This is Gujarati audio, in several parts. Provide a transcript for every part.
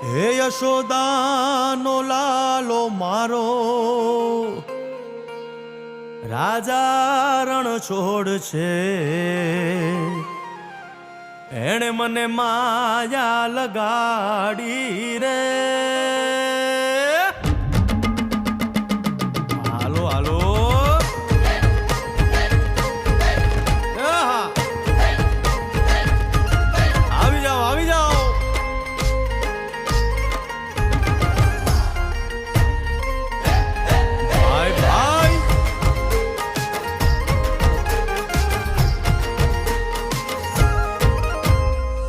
હે યશોદાનો લાલો મારો રાજા રણ છોડ છે, એણે મને માયા લગાડી રે. હાલો હાલો આવી જાઓ આવી જાઓ. ભાઈ ભાઈ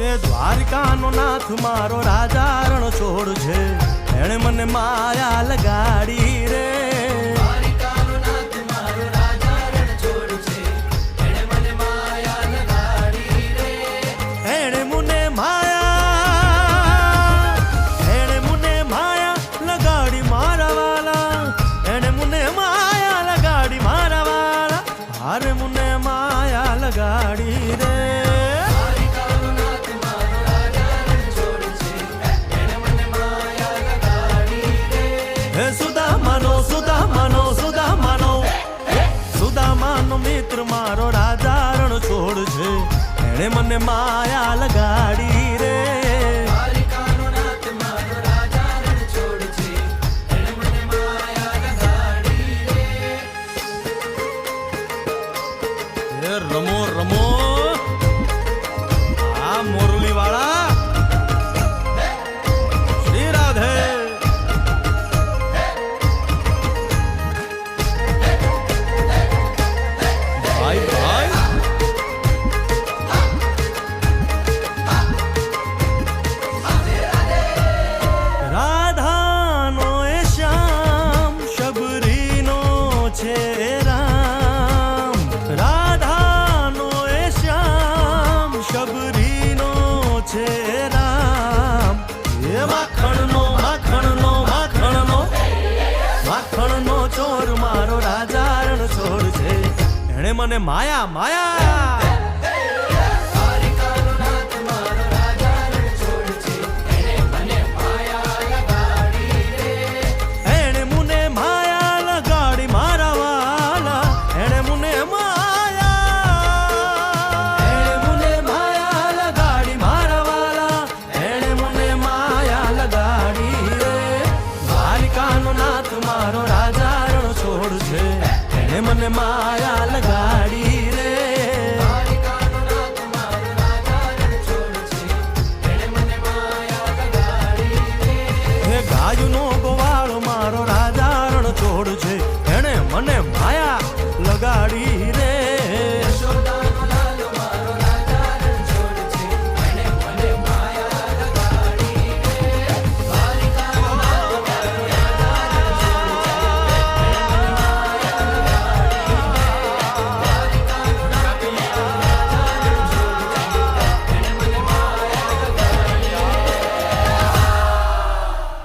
એ દ્વારકાનો નાથ મારો રાજા રણ છોડ છે, એણે મને માયા લગાડી રે. અરે મુને માયા લગાડી રે. હે સુદામાનો સુદામાનો સુદામાનો સુદામાનો મિત્ર મારો રાજા રણ છોડ છે, એણે મને માયા લગાડી રે. રમો રમો આ મોરલી વાળા શ્રી રાધે. ભાઈ ભાઈ રાધાનો એ શ્યામ શબરીનો છે રામ. રાધાનો એ શ્યામ શબરીનો છે રામ. એ માખણનો માખણનો માખણનો માખણનો ચોર મારો રાજા રણ છોડ છે, એણે મને માયા માયા. મારો રાજા રણ છોડ છે, એને મને માયા લગાડી રે. હે ગાયનો ગોવાળ મારો રાજા રણ છોડ છે, એને મને માયા લગાડી રે.